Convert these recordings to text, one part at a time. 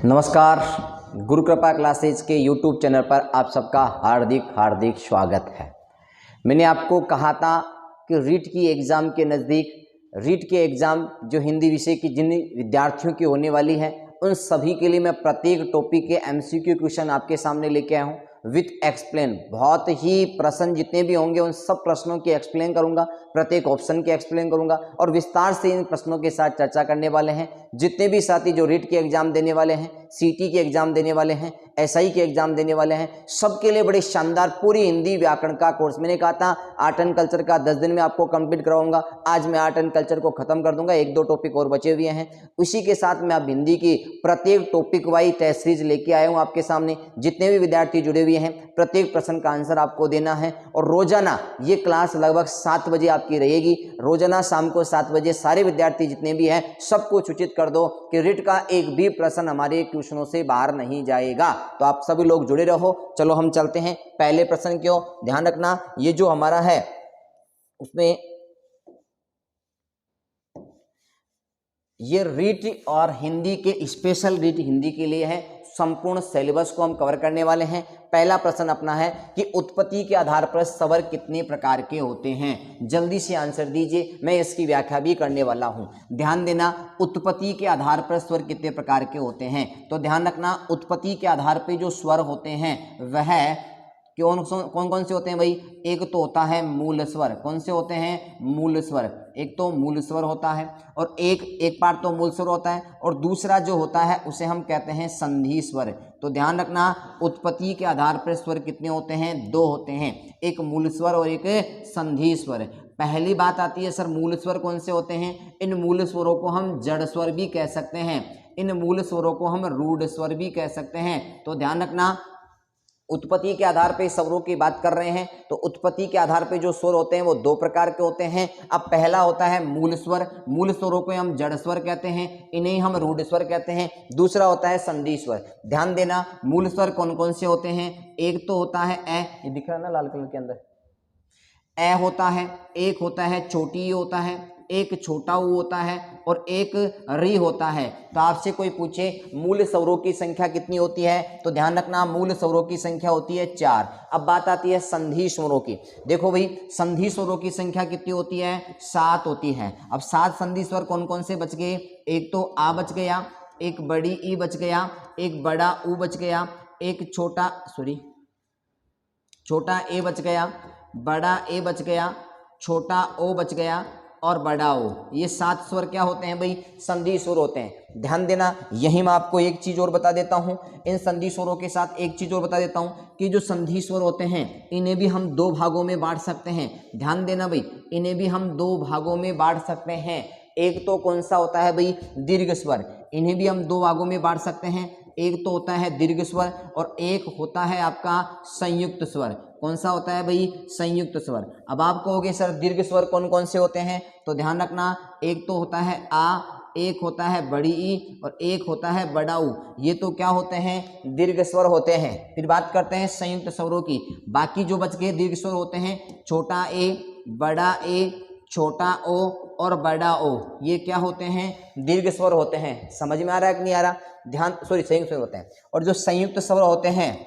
नमस्कार, गुरु कृपा क्लासेज के YouTube चैनल पर आप सबका हार्दिक हार्दिक स्वागत है। मैंने आपको कहा था कि रीट की एग्ज़ाम के नज़दीक रीट के एग्ज़ाम जो हिंदी विषय की जिन विद्यार्थियों की होने वाली है उन सभी के लिए मैं प्रत्येक टॉपिक के MCQ क्वेश्चन आपके सामने लेके आया हूँ विथ एक्सप्लेन। बहुत ही प्रश्न जितने भी होंगे उन सब प्रश्नों की एक्सप्लेन करूंगा, प्रत्येक ऑप्शन की एक्सप्लेन करूंगा और विस्तार से इन प्रश्नों के साथ चर्चा करने वाले हैं। जितने भी साथी जो रीट के एग्जाम देने वाले हैं, सीटी के एग्जाम देने वाले हैं, SI के एग्जाम देने वाले हैं, सबके लिए बड़े शानदार पूरी हिंदी व्याकरण का कोर्स। मैंने कहा था आर्ट एंड कल्चर का 10 दिन में आपको कंप्लीट करवाऊंगा। आज मैं आर्ट एंड कल्चर को खत्म कर दूंगा, 1-2 टॉपिक और बचे हुए हैं। उसी के साथ मैं अब हिंदी की प्रत्येक टॉपिक वाइज टेस्ट सीरीज लेके आया हूं आपके सामने। जितने भी विद्यार्थी जुड़े हुए हैं प्रत्येक प्रश्न का आंसर आपको देना है और रोजाना ये क्लास लगभग 7 बजे आपकी रहेगी। रोजाना शाम को 7 बजे सारे विद्यार्थी जितने भी हैं सबको सूचित कर दो कि रीट का एक भी प्रश्न हमारे ट्यूशनों से बाहर नहीं जाएगा। तो आप सभी लोग जुड़े रहो। चलो हम चलते हैं पहले प्रश्न की ओर। ध्यान रखना ये जो हमारा है उसमें ये रीट और हिंदी के स्पेशल रीट हिंदी के लिए है। संपूर्ण सिलेबस को हम कवर करने वाले हैं। पहला प्रश्न अपना है कि उत्पत्ति के आधार पर स्वर कितने प्रकार के होते हैं। जल्दी से आंसर दीजिए, मैं इसकी व्याख्या भी करने वाला हूं। ध्यान देना, उत्पत्ति के आधार पर स्वर कितने प्रकार के होते हैं। तो ध्यान रखना, उत्पत्ति के आधार पर जो स्वर होते हैं वह कौन कौन से होते हैं भाई। एक तो होता है मूल स्वर। कौन से होते हैं? मूल स्वर। एक तो मूल स्वर होता है और एक पार्ट तो मूल स्वर होता है और दूसरा जो होता है उसे हम कहते हैं संधि स्वर। तो ध्यान रखना, उत्पत्ति के आधार पर स्वर कितने होते हैं? 2 होते हैं, एक मूल स्वर और एक संधि स्वर। पहली बात आती है सर मूल स्वर कौन से होते हैं? इन मूल स्वरों को हम जड़ स्वर भी कह सकते हैं, इन मूल स्वरों को हम रूढ़ स्वर भी कह सकते हैं। तो ध्यान रखना, उत्पत्ति के आधार पे स्वरों की बात कर रहे हैं तो उत्पत्ति के आधार पे जो स्वर होते हैं वो 2 प्रकार के होते हैं। अब पहला होता है मूल स्वर। मूल स्वरों को हम जड़ स्वर कहते हैं, इन्हें हम रूढ़ स्वर कहते हैं। दूसरा होता है संधि स्वर। ध्यान देना, मूल स्वर कौन कौन से होते हैं? एक तो होता है ए, ये दिख रहा है ना लाल कलर के अंदर, ए होता है, एक होता है छोटी ई होता है, एक छोटा ऊ होता है और एक री होता है। तो आपसे कोई पूछे मूल स्वरों की संख्या कितनी होती है तो ध्यान रखना मूल स्वरों की संख्या होती है 4। अब बात आती है संधि स्वरों की। देखो भाई, संधि स्वरों की संख्या कितनी होती है? 7 होती है। अब 7 संधि स्वर कौन कौन से बच गए? एक तो आ बच गया, एक बड़ी ई बच गया, एक बड़ा ऊ बच गया, एक छोटा ए बच गया, बड़ा ए बच गया, छोटा ओ बच गया और बड़ा ओ। ये 7 स्वर क्या होते हैं भाई? संधि स्वर होते हैं। ध्यान देना, यही मैं आपको एक चीज और बता देता हूं। इन संधि स्वरों के साथ एक चीज और बता देता हूं कि जो संधि स्वर होते हैं इन्हें भी हम 2 भागों में बांट सकते हैं। ध्यान देना भाई, इन्हें भी हम 2 भागों में बांट सकते हैं। एक तो कौन सा होता है भाई? दीर्घ स्वर। इन्हें भी हम 2 भागों में बांट सकते हैं। एक तो होता है दीर्घ स्वर और एक होता है आपका संयुक्त स्वर। कौन सा होता है भाई? संयुक्त स्वर। अब आप कहोगे सर दीर्घ स्वर कौन कौन से होते हैं? तो ध्यान रखना, एक तो होता है आ, एक होता है बड़ी ई और एक होता है बड़ा ऊ। ये तो क्या होते हैं? दीर्घ स्वर होते हैं। फिर बात करते हैं संयुक्त स्वरों की। बाकी जो बच गए दीर्घ स्वर होते हैं छोटा ए, बड़ा ए, छोटा ओ और बड़ा ओ। ये क्या होते हैं? दीर्घ स्वर होते हैं। समझ में आ रहा है कि नहीं आ रहा? संयुक्त स्वर होते हैं। और जो संयुक्त स्वर होते हैं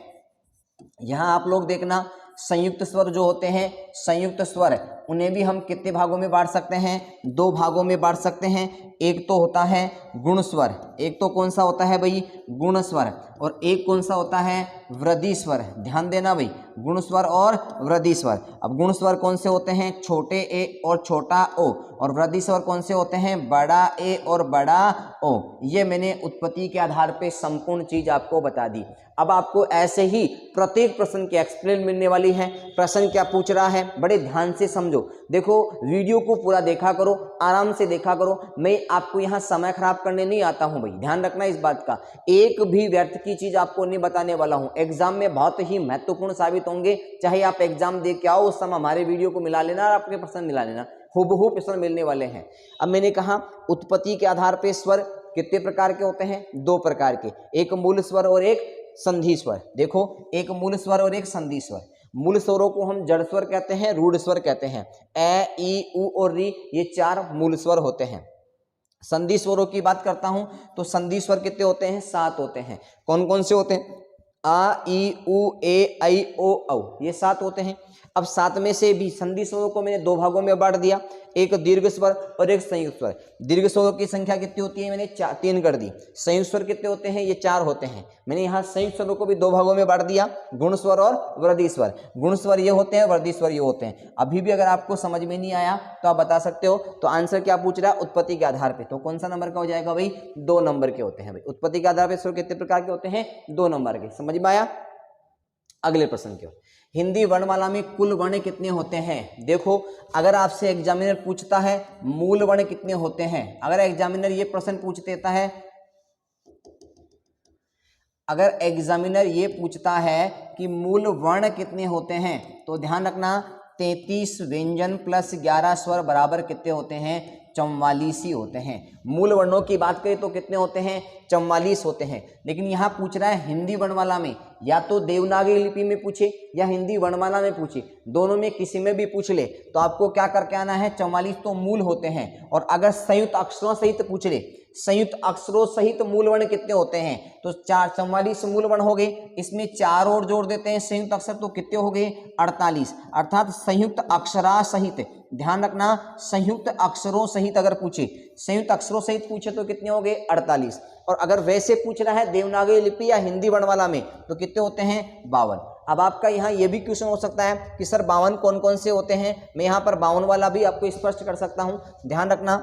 यहां आप लोग देखना, संयुक्त स्वर जो होते हैं, संयुक्त स्वर उन्हें भी हम कितने भागों में बांट सकते हैं? 2 भागों में बांट सकते हैं। एक तो होता है गुण स्वर। एक तो कौन सा होता है भाई? गुण स्वर। और एक कौन सा होता है? वृद्धि स्वर। ध्यान देना भाई, गुण स्वर और वृद्धि स्वर। अब गुण स्वर कौन से होते हैं? छोटे ए और छोटा ओ। और वृद्धि स्वर कौन से होते हैं? बड़ा ए और बड़ा ओ। ये मैंने उत्पत्ति के आधार पे संपूर्ण चीज आपको बता दी। अब आपको ऐसे ही प्रत्येक प्रश्न की एक्सप्लेन मिलने वाली है। प्रश्न क्या पूछ रहा है बड़े ध्यान से समझो। देखो वीडियो को पूरा देखा करो, आराम से देखा करो। मैं आपको यहाँ समय खराब करने नहीं आता हूँ भाई, ध्यान रखना इस बात का। एक भी व्यर्थ की चीज आपको नहीं बताने वाला हूँ। एग्जाम में बहुत ही महत्वपूर्ण साबित होंगे। चाहे आप एग्जाम दे के आओ, उस समय हमारे वीडियो को मिला लेना और आपके प्रश्न मिला लेना, हूबहू प्रश्न मिलने वाले हैं। अब मैंने कहा उत्पत्ति के आधार पर स्वर कितने प्रकार के होते हैं? 2 प्रकार के, एक मूल स्वर और एक संधि स्वर। देखो, एक मूल स्वर और एक संधि स्वर। मूल स्वरों को हम जड़ स्वर कहते हैं, रूढ़ स्वर कहते हैं। ए, ई, उ और री, ये 4 मूल स्वर होते हैं। संधि स्वरों की बात करता हूं तो संधि स्वर कितने होते हैं? 7 होते हैं। कौन कौन से होते हैं? आ, ई, उ, ए, ऐ, ओ, औ, ये 7 होते हैं। अब 7 में से भी संधि स्वरों को मैंने 2 भागों में बांट दिया, एक दीर्घ स्वर और एक संयुक्त स्वर। दीर्घ स्वरों की संख्या कितनी होती है? मैंने 3 कर दी। संयुक्त स्वर कितने होते हैं? ये 4 होते हैं। मैंने यहाँ संयुक्त स्वरों को भी 2 भागों में बांट दिया, गुण स्वर और वृद्धि स्वर। गुण स्वर ये होते हैं, वृद्धि स्वर ये होते हैं। अभी भी अगर आपको समझ में नहीं आया तो आप बता सकते हो। तो आंसर क्या पूछ रहा है? उत्पत्ति के आधार पर। तो कौन सा नंबर का हो जाएगा भाई? 2 नंबर के होते हैं भाई। उत्पत्ति के आधार पर स्वर कितने प्रकार के होते हैं? 2 नंबर के। समझ में आया? अगले प्रश्न की ओर। हिंदी वर्णमाला में कुल वर्ण कितने होते हैं? देखो, अगर आपसे एग्जामिनर पूछता है मूल वर्ण कितने होते हैं, अगर एग्जामिनर ये प्रश्न पूछ देता है, अगर एग्जामिनर ये पूछता है कि मूल वर्ण कितने होते हैं, तो ध्यान रखना 33 व्यंजन प्लस 11 स्वर बराबर कितने होते हैं? 44 ही होते हैं। मूल वर्णों की बात करें तो कितने होते हैं? 44 होते हैं। लेकिन यहाँ पूछ रहा है हिंदी वर्णमाला में, या तो देवनागरी लिपि में पूछे या हिंदी वर्णमाला में पूछे, दोनों में किसी में भी पूछ ले तो आपको क्या करके आना है? 44 तो मूल होते हैं। और अगर संयुक्त अक्षरों सहित पूछ ले, संयुक्त अक्षरों सहित मूल वर्ण कितने होते हैं, तो 44 मूल वर्ण हो गए। इसमें 4 और जोड़ देते हैं संयुक्त अक्षर, तो कितने हो गए? 48। अर्थात संयुक्त अक्षरा सहित, ध्यान रखना, संयुक्त अक्षरों सहित अगर पूछे, संयुक्त अक्षरों सहित पूछे तो कितने हो गए? 48। और अगर वैसे पूछ रहा है देवनागरी लिपि या हिंदी वर्णमाला में तो कितने होते हैं? 52। अब आपका यहाँ ये भी क्वेश्चन हो सकता है कि सर 52 कौन कौन से होते हैं? मैं यहाँ पर 52 वाला भी आपको स्पष्ट कर सकता हूँ। ध्यान रखना,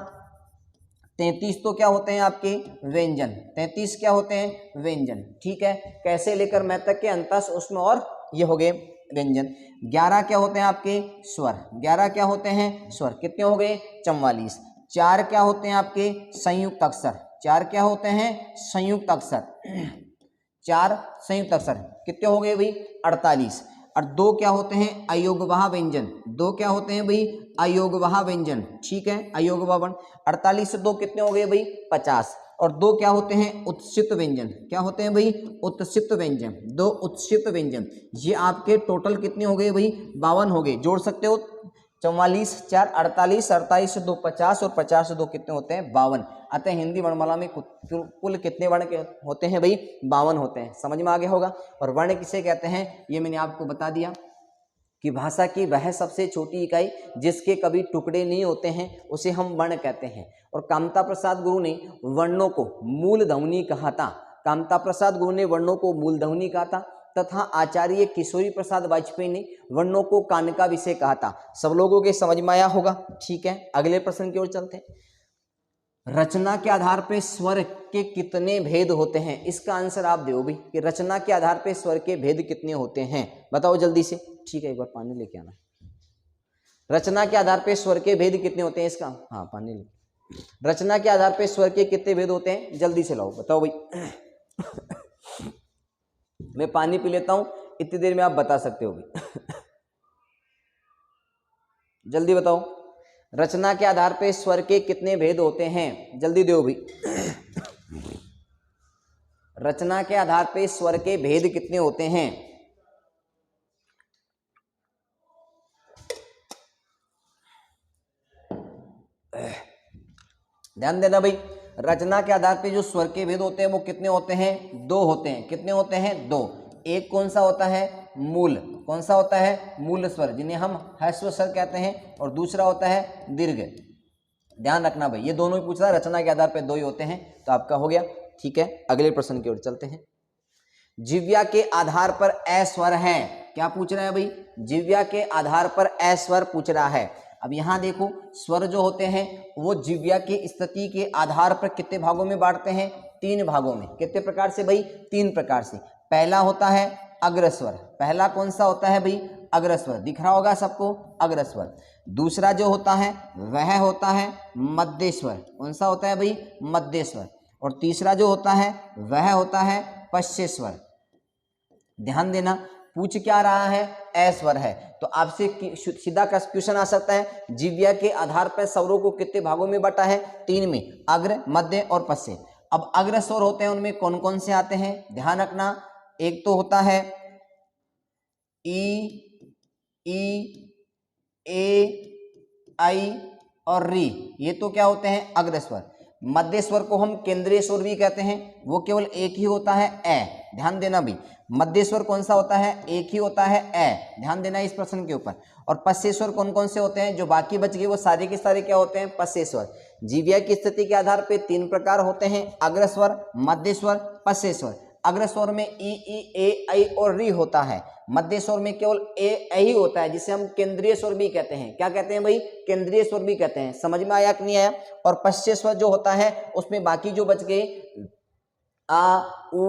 33 तो क्या होते हैं आपके? व्यंजन। 33 क्या होते हैं? व्यंजन। ठीक है, कैसे लेकर मैं तक के अंतस उसमें, और ये हो गए व्यंजन। 11 क्या होते हैं आपके? स्वर। 11 क्या होते हैं? स्वर। कितने हो गए? 44। 4 क्या होते हैं आपके? संयुक्त अक्षर। 4 क्या होते हैं? संयुक्त अक्षर। 4 संयुक्त अक्षर कितने हो गए भाई? 48। और 2 क्या होते हैं? अयोगवाह व्यंजन। 2 क्या होते हैं भाई? अयोगवाह व्यंजन। ठीक है, अयोगवाह वर्ण। 48 से 2 कितने हो गए भाई? 50। और 2 क्या होते हैं? उत्सित व्यंजन। क्या होते हैं भाई? उत्सित व्यंजन। 2 उत्सित व्यंजन। ये आपके टोटल कितने हो गए भाई? 52 हो गए। जोड़ सकते हो, 44 4 48, 48 से 2 50 और 50 से 2 कितने होते हैं? 52। अतः हिंदी वर्णमाला में कुल कितने वर्ण के होते हैं भाई? 52 होते हैं। समझ में आ गया होगा। और वर्ण किसे कहते हैं ये मैंने आपको बता दिया कि भाषा की वह सबसे छोटी इकाई जिसके कभी टुकड़े नहीं होते हैं उसे हम वर्ण कहते हैं। और कामता प्रसाद गुरु ने वर्णों को मूल ध्वनि कहा था। कामता प्रसाद गुरु ने वर्णों को मूल ध्वनि कहा था, तथा आचार्य किशोरी प्रसाद वाजपेयी ने वर्णों को कान का विषय कहा था। सब लोगों के समझ में आया होगा। ठीक है, अगले प्रश्न की ओर चलते हैं। रचना के आधार पे स्वर के कितने भेद होते हैं? इसका आंसर आप दो भी कि रचना के आधार पे स्वर के भेद कितने होते हैं, बताओ जल्दी से। ठीक है, एक बार पानी लेके आना। रचना के आधार पे स्वर के भेद कितने होते हैं इसका? हाँ, पानी ले। रचना के आधार पे स्वर के कितने भेद होते हैं? जल्दी से लाओ, बताओ भाई। मैं पानी पी लेता हूं, इतनी देर में आप बता सकते हो भाई। जल्दी बताओ, रचना के आधार पे स्वर के कितने भेद होते हैं? जल्दी दो भी। रचना के आधार पे स्वर के भेद कितने होते हैं? ध्यान देना भाई, रचना के आधार पे जो स्वर के भेद होते हैं वो कितने होते हैं? 2 होते हैं। कितने होते हैं? 2। एक कौन सा होता है? मूल। कौन सा होता है? मूल स्वर, जिन्हें हम ह्रस्व स्वर कहते हैं। और दूसरा होता है दीर्घ। ध्यान रखना भाई, ये दोनों ही पूछ रहा है, रचना के आधार पर 2 ही होते हैं। तो आपका हो गया। ठीक है, अगले प्रश्न की ओर चलते हैं। जिव्या के आधार पर ए स्वर है। क्या पूछ रहा है भाई? जिव्या के आधार पर ए स्वर पूछ रहा है। अब यहां देखो, स्वर जो होते हैं वो जिव्या की स्थिति के आधार पर कितने भागों में बांटते हैं? 3 भागों में। कितने प्रकार से भाई? 3 प्रकार से। पहला होता है अग्रस्वर। पहला कौन सा होता है भाई? अग्रस्वर। दिख रहा होगा सबको, अग्रस्वर। दूसरा जो होता है वह होता है मध्यस्वर। कौन सा होता है भाई? मध्यस्वर। और तीसरा जो होता है वह होता है पश्चेस्वर। ध्यान देना, पूछ क्या रहा है? ए स्वर है। तो आपसे सीधा क्वेश्चन आ सकता है, जिव्या के आधार पर स्वरों को कितने भागों में बांटा है? 3 में, अग्र, मध्य और पश्य। अब अग्र स्वर होते हैं, उनमें कौन कौन से आते हैं? ध्यान रखना, एक तो होता है ई, ए, ऐ और री। ये तो क्या होते हैं? अग्र स्वर। मध्य स्वर को हम केंद्रीय स्वर भी कहते हैं, वो केवल एक ही होता है ए, ध्यान देना भी। मध्य स्वर कौन सा होता है, एक ही होता है ए, ध्यान देना इस प्रश्न के ऊपर। और पश्य स्वर कौन कौन से होते हैं, जो बाकी बच गए वो सारे के सारे क्या होते हैं, पश्य स्वर। जीविया की स्थिति के आधार पे 3 प्रकार होते हैं, अग्र स्वर, मध्य स्वर, पश्य स्वर। अग्र स्वर में ई, ए, ऐ और री होता है। मध्य स्वर में केवल ए, ऐ ही होता है, जिसे हम केंद्रीय स्वर भी कहते हैं। क्या कहते हैं भाई, केंद्रीय स्वर भी कहते हैं। समझ में आया कि नहीं आया। और पश्य स्वर जो होता है उसमें बाकी जो बच गए आ, उ,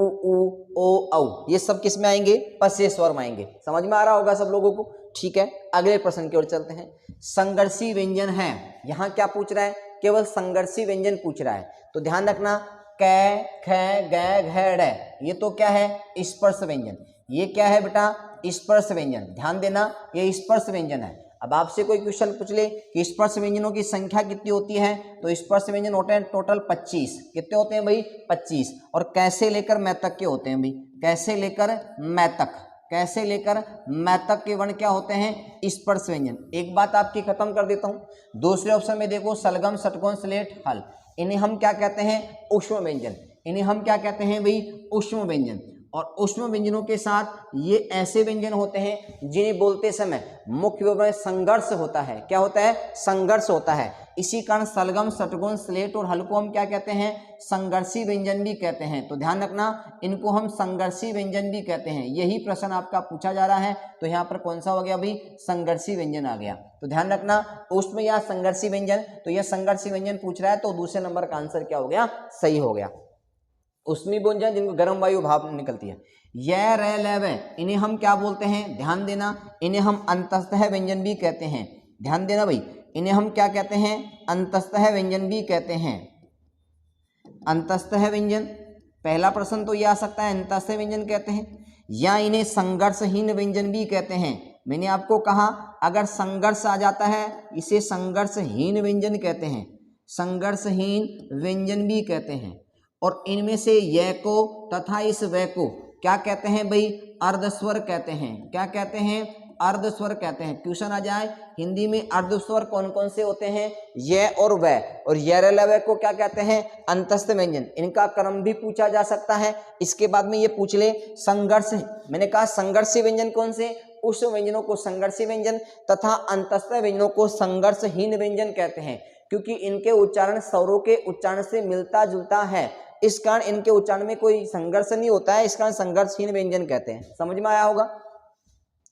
ओ, औ, ये सब किस में आएंगे, पश्य स्वर में आएंगे। समझ में आ रहा होगा सब लोगों को। ठीक है, अगले प्रश्न की ओर चलते हैं। संघर्षी व्यंजन है, यहाँ क्या पूछ रहा है, केवल संघर्षी व्यंजन पूछ रहा है। तो ध्यान रखना, कै, ख, ग, घ, ड़, ये तो क्या है, स्पर्श व्यंजन। ये क्या है बेटा, स्पर्श व्यंजन। ध्यान देना, ये स्पर्श व्यंजन है। अब आपसे कोई क्वेश्चन पूछ ले कि स्पर्श व्यंजनों की संख्या कितनी होती है, तो स्पर्श व्यंजन होते हैं टोटल 25। कितने होते हैं भाई, 25। और कैसे लेकर मैं तक के होते हैं भाई, कैसे लेकर मैं तक, कैसे लेकर मैं तक के वर्ण क्या होते हैं, स्पर्श व्यंजन। एक बात आपकी खत्म कर देता हूं। दूसरे ऑप्शन में देखो, सलगम, षटकोण, स्लेट, हल, इन्हें हम क्या कहते हैं, ऊष्म व्यंजन। इन्हें हम क्या कहते हैं भाई, ऊष्म व्यंजन। और ऊष्म व्यंजनों के साथ ये ऐसे व्यंजन होते हैं जिन्हें बोलते समय मुख्य रूप में संघर्ष होता है। क्या होता है, संघर्ष होता है। इसी कारण सलगम, षटकोण, स्लेट और हल को हम क्या कहते हैं, संघर्षी व्यंजन भी कहते हैं। तो ध्यान रखना, इनको हम संघर्षी व्यंजन भी कहते हैं। यही प्रश्न आपका पूछा जा रहा है, तो यहाँ पर कौन सा हो गया भाई, संघर्षी व्यंजन आ गया। तो ध्यान रखना, ऊष्म या संघर्षी व्यंजन, तो यह संघर्षी व्यंजन पूछ रहा है, तो दूसरे नंबर का आंसर क्या हो गया, सही हो गया। ऊष्मी व्यंजन जिनको गर्म वायु भाप निकलती है, यह रे ले वे, इन्हें हम क्या बोलते हैं, ध्यान देना, इन्हें हम अंतस्तः व्यंजन भी कहते हैं। ध्यान देना भाई, इन्हें हम क्या कहते हैं, अंतस्तः व्यंजन भी कहते हैं। अंतस्तः व्यंजन, पहला प्रश्न तो ये आ सकता है, अंतस्तः व्यंजन कहते हैं, या इन्हें संघर्षहीन व्यंजन भी कहते हैं। मैंने आपको कहा अगर संघर्ष आ जाता है इसे संघर्षहीन व्यंजन कहते हैं, संघर्षहीन व्यंजन भी कहते हैं। और इनमें से य को तथा इस व को क्या कहते हैं भाई, अर्धस्वर कहते हैं। क्या कहते हैं, अर्धस्वर कहते हैं। क्वेश्चन आ जाए हिंदी में अर्धस्वर कौन कौन से होते हैं, य और व, और य को क्या कहते हैं, अंतस्थ व्यंजन। इनका क्रम भी पूछा जा सकता है। इसके बाद में ये पूछ ले संघर्ष, मैंने कहा संघर्षी व्यंजन कौन से, उस व्यंजनों को संघर्षी व्यंजन तथा अंतस्थ व्यंजनों को संघर्षहीन व्यंजन कहते हैं, क्योंकि इनके उच्चारण स्वरों के उच्चारण से मिलता जुलता है। इस कारण इनके उच्चारण में कोई संघर्ष नहीं होता है, इस कारण संघर्षहीन व्यंजन कहते हैं। समझ में आया होगा।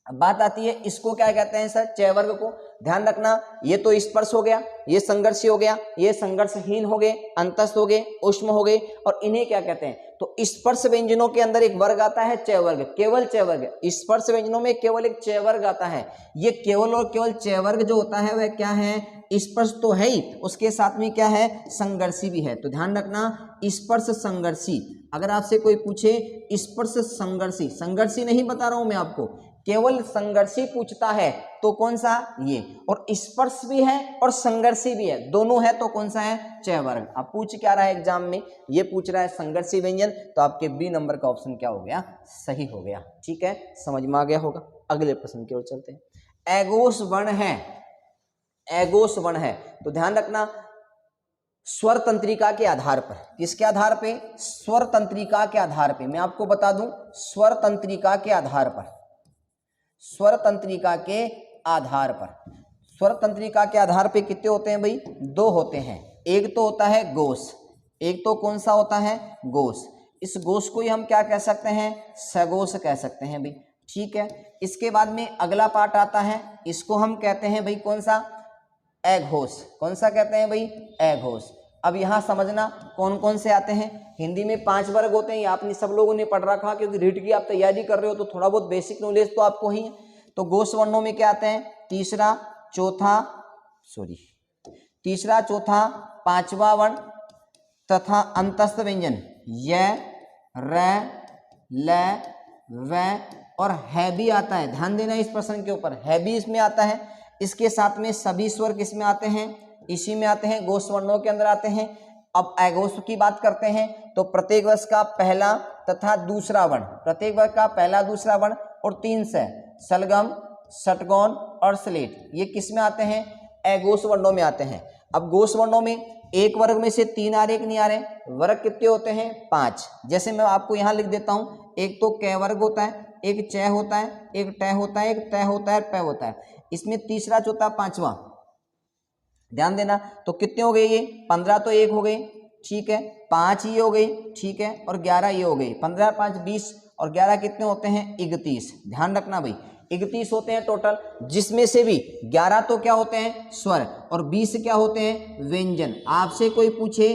अब बात आती है इसको क्या कहते हैं सर, चय वर्ग को। ध्यान रखना, ये तो स्पर्श हो गया, ये संघर्षी हो गया, ये संघर्षहीन हो गए, अंतस्थ हो गए, ऊष्म हो गए, और इन्हें क्या कहते हैं, तो स्पर्श व्यंजनों के अंदर एक वर्ग आता है चय वर्ग, केवल चय वर्ग। स्पर्श व्यंजनों में केवल एक चय वर्ग आता है। ये केवल और केवल चय वर्ग जो होता है वह क्या है, स्पर्श तो है ही, उसके साथ में क्या है, संघर्षी भी है। तो ध्यान रखना, स्पर्श संघर्षी। अगर आपसे कोई पूछे स्पर्श संघर्षी, संघर्षी नहीं बता रहा हूं मैं आपको, केवल संघर्षी पूछता है तो कौन सा, ये। और स्पर्श भी है और संघर्षी भी है, दोनों है तो कौन सा है, चय वर्ग। अब पूछ क्या रहा है एग्जाम में, ये पूछ रहा है संघर्षी व्यंजन, तो आपके बी नंबर का ऑप्शन क्या हो गया, सही हो गया। ठीक है, समझ में आ गया होगा। अगले प्रश्न की ओर चलते हैं। एगोस वर्ण है, एगोस वर्ण है, तो ध्यान रखना स्वर तंत्रिका के आधार पर, किसके आधार पे, स्वर तंत्रिका के आधार पे। मैं आपको बता दूं, स्वर तंत्रिका के आधार पर, स्वर तंत्रिका के आधार पर, स्वर तंत्रिका के आधार पे कितने होते हैं भाई, दो होते हैं। एक तो होता है गोस, एक तो कौन सा होता है, गोस। इस गोस को ही हम क्या कह सकते हैं, सगोस कह सकते हैं भाई। ठीक है, इसके बाद में अगला पार्ट आता है, इसको हम कहते हैं भाई कौन सा, एघोष। कौन सा कहते हैं भाई, एघोष। अब यहाँ समझना कौन कौन से आते हैं। हिंदी में 5 वर्ग होते हैं, ये आपने सब लोगों ने पढ़ रखा, क्योंकि रीट की आप तैयारी कर रहे हो तो थोड़ा बहुत बेसिक नॉलेज तो आपको ही है। तो घोष वर्णों में क्या आते हैं, तीसरा, चौथा, पांचवा वर्ण तथा अंतस्थ व्यंजन य, र, ल, व और है भी आता है। ध्यान देना इस प्रश्न के ऊपर, है भी इसमें आता है। इसके साथ में सभी स्वर किस में आते हैं, इसी में आते हैं, घोष वर्णों के अंदर आते हैं। अब एघोष की बात करते हैं तो प्रत्येक वर्ष का पहला तथा दूसरा वर्ण, प्रत्येक वर्ग का पहला दूसरा वर्ण और 3 से सलगम, षटकोण और स्लेट, ये किस में आते हैं, एघोष वर्णों में आते हैं। अब घोष वर्णों में एक वर्ग में से 3 आ रहे कि नहीं आ रहे, वर्ग कितने होते हैं 5। जैसे मैं आपको यहाँ लिख देता हूँ, एक तो क वर्ग होता है, एक च होता है, एक ट होता है, एक त होता है, प होता है, इसमें तीसरा चौथा पांचवा, ध्यान देना। तो कितने हो गए ये 15 तो एक हो गए, ठीक है, 5 ये हो गई, ठीक है, और 11 ये हो गई। 15 5 20 और 11 कितने होते हैं 31। ध्यान रखना भाई 31 होते हैं टोटल, जिसमें से भी 11 तो क्या होते हैं स्वर और 20 क्या होते हैं व्यंजन। आपसे कोई पूछे,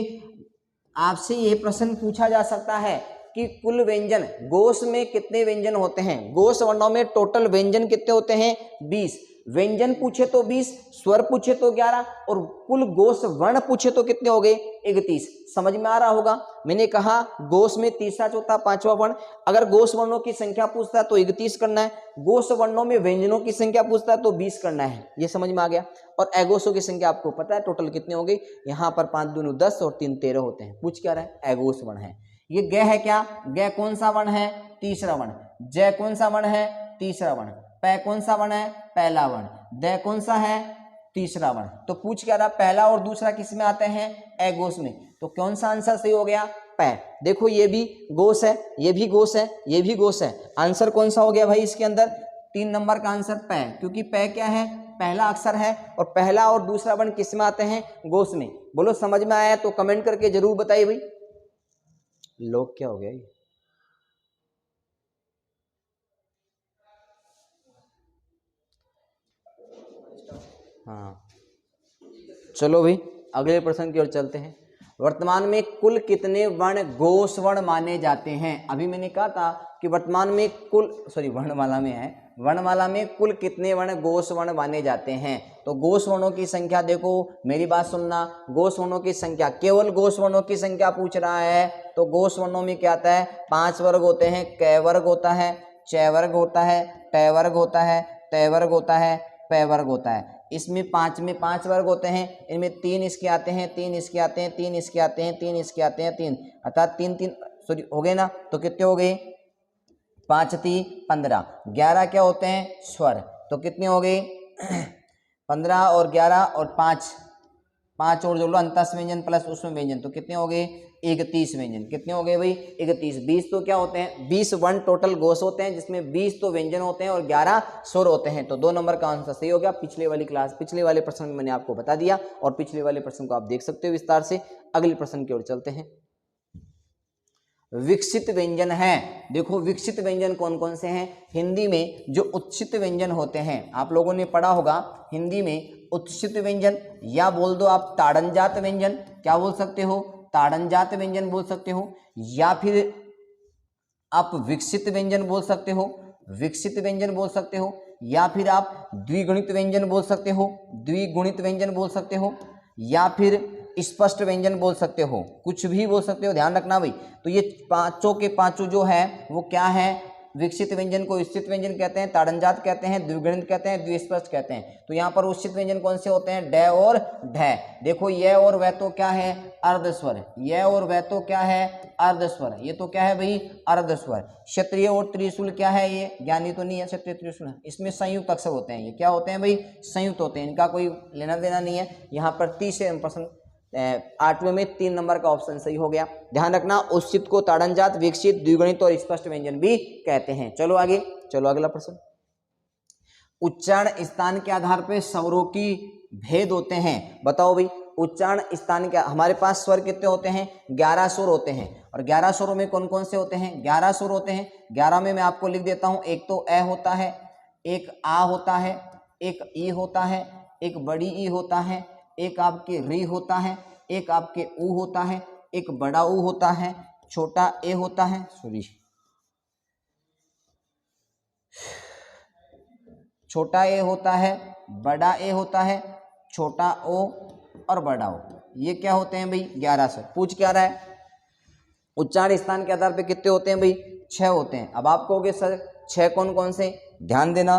आपसे ये प्रश्न पूछा जा सकता है कि कुल व्यंजन गोश में कितने व्यंजन होते हैं। गोश वर्णों में टोटल व्यंजन कितने होते हैं 20। व्यंजन पूछे तो 20, स्वर पूछे तो 11 और कुल गोश वर्ण पूछे तो कितने हो गए 31। समझ में आ रहा होगा। मैंने कहा गोश में तीसरा चौथा पांचवा वर्ण, अगर गोश वर्णों की संख्या पूछता है तो 31 करना है, गोश वर्णों में व्यंजनों की संख्या पूछता है तो 20 करना है। ये समझ में आ गया। और एगोशों की संख्या आपको पता है टोटल कितने हो गई, यहाँ पर 5 दूनी 10 और 3 13 होते हैं। पूछ क्या रहा है एगोश वर्ण है। ये ग है क्या, ग कौन सा वर्ण है तीसरा वर्ण, जय कौन सा वर्ण है तीसरा वर्ण, पै कौन सा वर्ण है पहला वर्ण, द कौन सा है तीसरा वर्ण। तो पूछ क्या रहा पहला और दूसरा किस में आते हैं एगोश में, तो कौन सा आंसर सही हो गया पै। देखो ये भी गोश है, ये भी गोश है, ये भी गोश है, आंसर कौन सा हो गया भाई इसके अंदर 3 नंबर का आंसर पै, क्योंकि पै क्या है पहला अक्षर है और पहला और दूसरा वर्ण किस में आते हैं गोश में। बोलो समझ में आया तो कमेंट करके जरूर बताइए भाई। लोग क्या हो गया ये, हाँ चलो भाई अगले प्रश्न की ओर चलते हैं। वर्तमान में कुल कितने वर्ण गोश वर्ण माने जाते हैं। अभी मैंने कहा था कि वर्तमान में कुल वर्णमाला में है, वर्णमाला में कुल कितने वर्ण गोश वर्ण माने जाते हैं। तो गोश वर्णों की संख्या देखो, मेरी बात सुनना, गोश वर्णों की संख्या, केवल गोश वर्णों की संख्या पूछ रहा है तो गोश वर्णों में क्या आता है 5 वर्ग होते हैं, क वर्ग होता है, च वर्ग होता है, ट वर्ग होता है, त वर्ग होता है, प वर्ग होता है। इसमें 5 में 5 वर्ग होते हैं, इनमें 3 इसके आते हैं, 3 इसके आते हैं, 3 इसके आते हैं, 3 इसके आते हैं, 3 अर्थात 3 3 हो गए ना। तो कितने हो गए 5 3 15, 11 क्या होते हैं स्वर, तो कितने हो गए 15 और 11 और 5 और जोड़ लो अंतस व्यंजन प्लस उसमें व्यंजन, तो कितने हो गए 31 व्यंजन। कितने हो गए भाई 31। 20 तो क्या होते हैं 20 वन टोटल गोश होते हैं, जिसमें 20 तो व्यंजन होते हैं और 11 स्वर होते हैं। तो 2 नंबर का आंसर सही हो गया। पिछले वाले प्रश्न में मैंने आपको बता दिया और पिछले वाले प्रश्न को आप देख सकते हो विस्तार से। अगले प्रश्न की ओर चलते हैं। विकसित व्यंजन है, देखो विकसित व्यंजन कौन कौन से हैं। हिंदी में जो उच्छित व्यंजन होते हैं, आप लोगों ने पढ़ा होगा हिंदी में उच्छित व्यंजन, या बोल दो आप ताड़नजात व्यंजन, क्या बोल सकते हो ताड़नजात व्यंजन बोल सकते हो, या फिर आप विकसित व्यंजन बोल सकते हो, विकसित व्यंजन बोल सकते हो, या फिर आप द्विगुणित व्यंजन बोल सकते हो, द्विगुणित व्यंजन बोल सकते हो, या फिर स्पष्ट व्यंजन बोल सकते हो, कुछ भी बोल सकते हो, ध्यान रखना भाई। तो ये पांचों के पांचों जो है वो क्या है, विकसित व्यंजन को स्थित व्यंजन कहते हैं, ताड़नजात कहते हैं, द्विगुणित कहते हैं, द्विस्पष्ट कहते हैं। तो यहाँ पर उचित व्यंजन कौन से होते हैं, ड और ढ। देखो ये और वह तो क्या है अर्धस्वर, ये और वह तो क्या है अर्धस्वर, ये तो क्या है भाई अर्धस्वर। क्षत्रिय और त्रिशूल क्या है, ये ज्ञानी तो नहीं है क्षत्रिय त्रिशूल, इसमें संयुक्त अक्षर होते हैं। ये क्या होते हैं भाई संयुक्त होते हैं, इनका कोई लेना देना नहीं है। यहाँ पर 30% 8वें में 3 नंबर का ऑप्शन सही हो गया। ध्यान रखना उचित को ताड़नजात, विकसित, द्विगुणित और स्पष्ट व्यंजन भी कहते हैं। चलो आगे, चलो अगला प्रश्न। उच्चारण स्थान के आधार पर स्वरों की भेद होते हैं। बताओ भाई उच्चारण स्थान के, हमारे पास स्वर कितने होते हैं 11 स्वर होते हैं, और 11 स्वरों में कौन कौन से होते हैं 11 स्वर होते हैं। 11 में मैं आपको लिख देता हूं, एक तो ए होता है, एक आ होता है, एक ई होता है, एक बड़ी ई होता है, एक आपके री होता है, एक आपके ऊ होता है, एक बड़ा ऊ होता है, छोटा ए होता है, छोटा ए होता है, बड़ा ए होता है, छोटा ओ और बड़ा ओ। ये क्या होते हैं भाई 11 स्वर। पूछ क्या रहा है उच्चारण स्थान के आधार पे कितने होते हैं भाई 6 होते हैं। अब आप कहोगे सर 6 कौन कौन से, ध्यान देना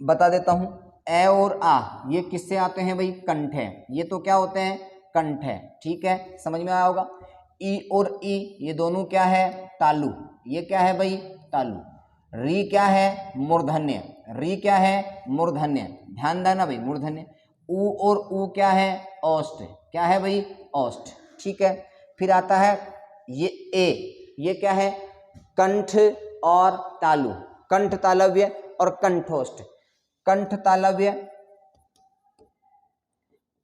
बता देता हूं। ए और आ ये किससे आते हैं भाई कंठ है, ये तो क्या होते हैं कंठ है, ठीक है समझ में आया होगा। ई और ई ये दोनों क्या है तालु, ये क्या है भाई तालु। री क्या है मूर्धन्य, री क्या है मूर्धन्य, ध्यान देना भाई मूर्धन्य। ऊ और ऊ क्या है, ओष्ठ, क्या है भाई, ओष्ठ, ठीक है। फिर आता है ये ए, ये क्या है, कंठ और तालु, कंठ तालव्य और कंठोष्ठ, कंठ तालव्य,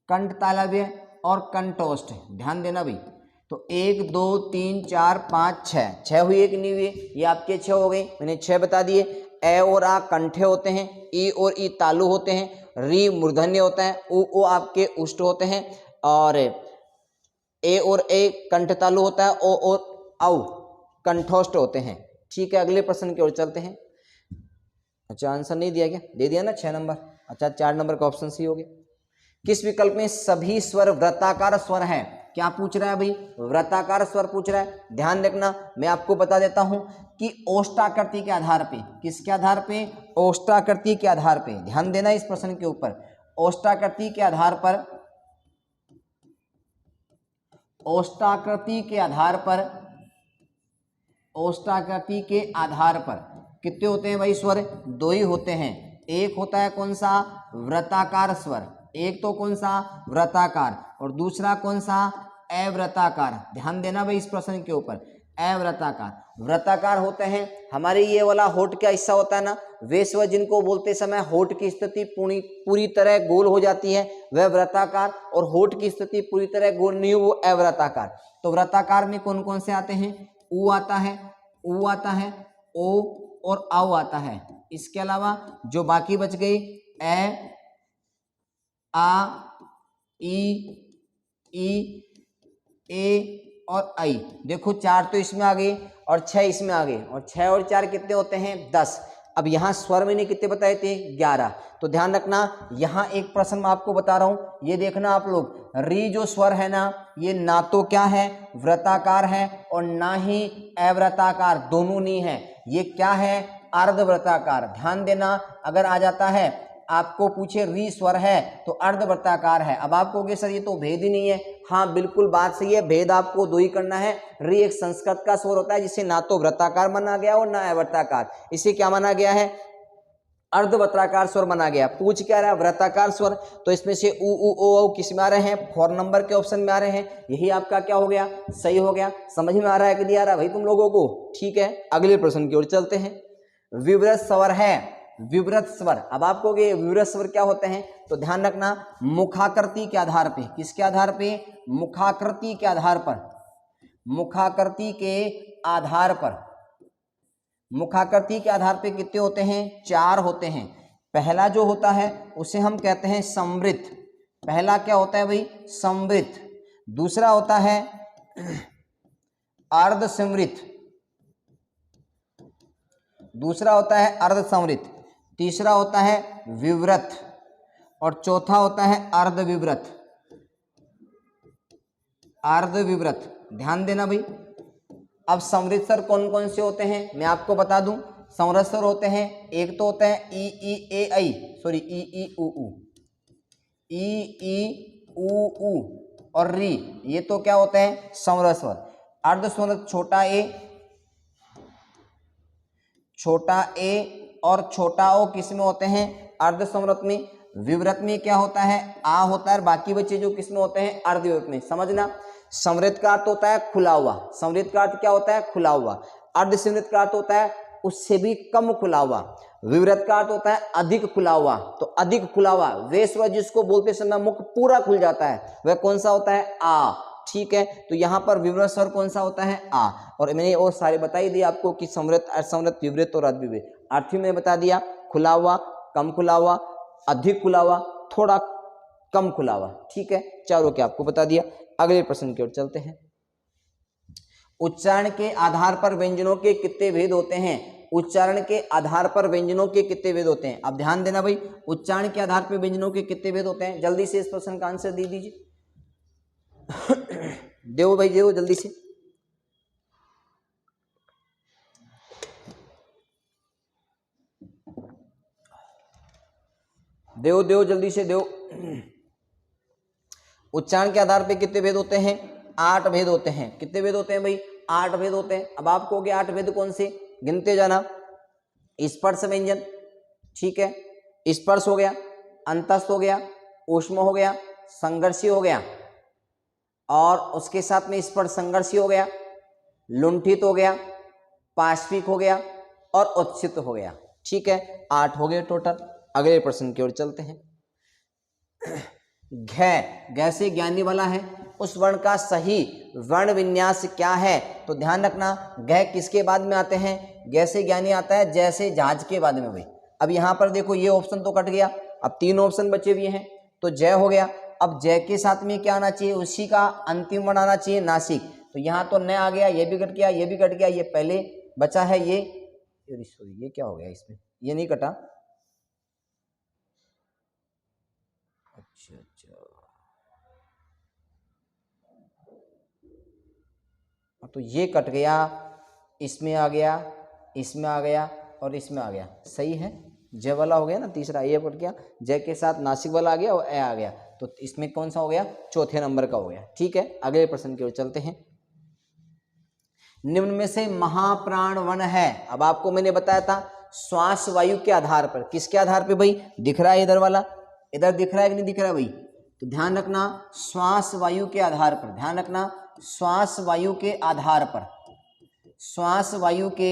कंठ तालव्य और कंठोष्ठ, ध्यान देना भाई। तो 1 2 3 4 5 6, 6 हुई एक नहीं हुई, ये आपके 6 हो गई, मैंने 6 बता दिए। ए और आ कंठे होते हैं, ई और ई तालु होते हैं, री मूर्धन्य होता है, ओ आपके उष्ट होते हैं, और ए और ए कंठ तालु होता है, ओ और औ कंठोष्ठ होते हैं, ठीक है। अगले प्रश्न की ओर चलते हैं। अच्छा आंसर नहीं दिया क्या, दे दिया ना 6 नंबर, अच्छा 4 नंबर का ऑप्शन सी हो गया। किस विकल्प में सभी स्वर वृत्ताकार स्वर है, क्या पूछ रहा है भाई, वृत्ताकार स्वर पूछ रहा है। ध्यान रखना, मैं आपको बता देता हूं कि ओष्ठाकृति के आधार पे, किसके आधार पे, ओष्ठाकृति के आधार पे, ध्यान देना इस प्रश्न के ऊपर, ओष्ठाकृति के आधार पर, ओष्ठाकृति के आधार पर, ओष्ठाकृति के आधार पर कितने होते हैं भाई स्वर, 2 ही होते हैं। एक होता है कौन सा, वृत्ताकार स्वर, एक तो कौन सा, वृत्ताकार, और दूसरा कौन सा, अवृत्ताकार। ध्यान देना भाई इस प्रश्न के ऊपर, अवृत्ताकार। वृत्ताकार होते हैं हमारे ये वाला होठ का हिस्सा होता है ना, वे स्वर जिनको बोलते समय होठ की स्थिति पूरी तरह गोल हो जाती है, वह वृत्ताकार, और होठ की स्थिति पूरी तरह गोल नहीं हो, वो अवृत्ताकार। तो वृत्ताकार में कौन कौन से आते हैं, ऊ आता है, ऊ आता है, ओ और औ आता है। इसके अलावा जो बाकी बच गई, ए, आ, ई, ए और आई, देखो 4 तो इसमें आ गए और 6 इसमें आ गए, और 6 और 4 कितने होते हैं, 10। अब यहाँ स्वर मैंने कितने बताए थे, 11। तो ध्यान रखना, यहाँ एक प्रश्न मैं आपको बता रहा हूं, ये देखना आप लोग, री जो स्वर है ना, ये ना तो क्या है, वृत्ताकार है, और ना ही अवृत्ताकार, दोनों नहीं है, ये क्या है, अर्धवृत्ताकार। ध्यान देना, अगर आ जाता है आपको पूछे री स्वर है तो अर्धवृत्ताकार है। अब आप कहोगे सर ये तो भेद ही नहीं है, हाँ बिल्कुल बात सही है, भेद आपको 2 ही करना है। री एक संस्कृत का स्वर होता है जिसे ना तो वृत्ताकार माना गया और ना अवृत्ताकार, इसे क्या माना गया है, अर्धवृत्ताकार स्वर माना गया। पूछ क्या रहा है, वृत्ताकार स्वर, तो इसमें से उ ओ किस में आ रहे हैं, 4 नंबर के ऑप्शन में आ रहे हैं, यही आपका क्या हो गया, सही हो गया। समझ में आ रहा है कि नहीं आ रहा भाई तुम लोगों को, ठीक है। अगले प्रश्न की ओर चलते हैं। विवृत स्वर है, विवृत स्वर, अब आप कहोगे विवृत स्वर क्या होते हैं, तो ध्यान रखना, मुखाकृति के आधार पे, किसके आधार पे, मुखाकृति के आधार पर, मुखाकृति के आधार पर, मुखाकृति के आधार पे कितने होते हैं, 4 होते हैं। पहला जो होता है उसे हम कहते हैं संवृत, पहला क्या होता है भाई, संवृत। दूसरा होता है अर्ध संवृत, दूसरा होता है अर्ध संवृत, तीसरा होता है विवृत, और चौथा होता है अर्धविवृत, अर्धविवृत। ध्यान देना भाई। अब संवृत स्वर कौन कौन से होते हैं मैं आपको बता दूं, संवृत स्वर होते हैं, एक तो होता है ई ए आई, सॉरी ई ऊ ऊ, ई ऊ और री, ये तो क्या होते हैं संवृत स्वर। अर्ध संवृत छोटा ए और छोटा ओ किस में होते हैं, अर्ध संवृत में। विवृत में क्या होता है, आ होता है, बाकी बच्चे जो किस में होते हैं, अर्धविवृत में। समझना, संवृत का अर्थ होता है खुला हुआ, संवृत का अर्थ क्या होता है, खुला हुआ। अर्ध संवृत का अर्थ होता है उससे भी कम खुला हुआ। विवृत का अर्थ होता है अधिक खुला हुआ। तो अधिक खुला हुआ वे स्वर जिसको बोलते समय मुख पूरा खुल जाता है, वह कौन सा होता है, आ। ठीक है, तो यहाँ पर विवृत स्वर कौन सा होता है, आ। और मैंने और सारे बता ही दिया आपको कि संवृत, असंवृत, विवृत और अर्धविवृत। अर्थ में बता दिया, खुला हुआ, कम खुला हुआ, अधिक खुला हुआ, थोड़ा कम खुला हुआ। ठीक है, चारों के आपको बता दिया। अगले प्रश्न की ओर चलते हैं। उच्चारण के आधार पर व्यंजनों के कितने भेद होते हैं, उच्चारण के आधार पर व्यंजनों के कितने भेद होते हैं। अब ध्यान देना भाई, उच्चारण के आधार पर व्यंजनों के कितने भेद होते हैं, जल्दी से इस प्रश्न का आंसर दे दीजिए। देवो भाई देवो जल्दी से। देव जल्दी से देव। उच्चारण के आधार पे कितने भेद होते हैं, 8 भेद होते हैं। कितने भेद होते हैं भाई, 8 भेद होते हैं। अब आप कहोगे 8 भेद कौन से, गिनते जाना। स्पर्श व्यंजन, ठीक है, स्पर्श हो गया, अंतस्थ हो गया, ऊष्म हो गया, संघर्षी हो गया, और उसके साथ में इस पर संघर्षी हो गया, लुंठित हो गया, पाश्विक हो गया और उत्सित हो गया। ठीक है, 8 हो गए टोटल। अगले प्रश्न की ओर चलते हैं। घ, घ से ज्ञानी वाला है, उस वर्ण का सही वर्ण विन्यास क्या है? तो ध्यान रखना, घ किसके बाद में आते हैं? घ से ज्ञानी आता है जैसे जहाज के बाद में भाई। अब यहाँ पर देखो ये ऑप्शन तो कट गया, अब 3 ऑप्शन बचे हुए हैं, तो जय हो गया। अब जय के साथ में क्या आना चाहिए? उसी का अंतिम वर्ण आना चाहिए, नासिक। तो यहाँ तो न आ गया, ये भी कट गया, ये भी कट गया, ये पहले बचा है ये सॉरी ये क्या हो गया इसमें, ये नहीं कटा। अच्छा तो ये कट गया, इसमें आ गया, इसमें आ गया और इसमें आ गया। सही है, जय वाला हो गया ना तीसरा, ये कट गया, जय के साथ नासिक वाला आ गया और ए आ गया, तो इसमें कौन सा हो गया? चौथे नंबर का हो गया। ठीक है, अगले प्रश्न की ओर चलते हैं। निम्न में से महाप्राण वन है। अब आपको मैंने बताया था श्वास वायु के आधार पर। किसके आधार पे भाई? दिख रहा है इधर वाला, इधर दिख रहा है कि नहीं दिख रहा है भाई? तो ध्यान रखना, श्वास वायु के आधार पर, ध्यान रखना, श्वास वायु के आधार पर, श्वास वायु के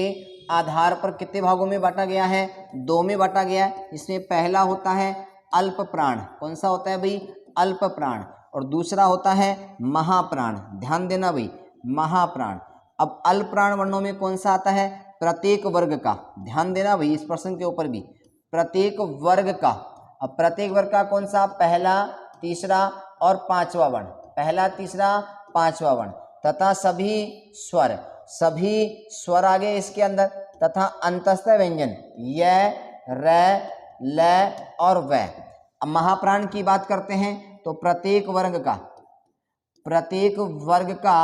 आधार पर कितने भागों में बांटा गया है? 2 में बांटा गया है। इसमें पहला होता है अल्प प्राण। कौन सा होता है भाई? अल्प प्राण। और दूसरा होता है महाप्राण। ध्यान देना भाई, महाप्राण। अब अल्प प्राण वर्णों में कौन सा आता है? प्रत्येक वर्ग का। ध्यान देना भाई, इस प्रश्न के ऊपर भी प्रत्येक वर्ग का। अब प्रत्येक वर्ग का कौन सा? पहला, तीसरा और पांचवा वर्ण, पहला, तीसरा, पांचवा वर्ण, तथा सभी स्वर, सभी स्वर आ गए इसके अंदर, तथा अंतस्थ व्यंजन य, र, ल और व। अब महाप्राण की बात करते हैं तो प्रत्येक वर्ग का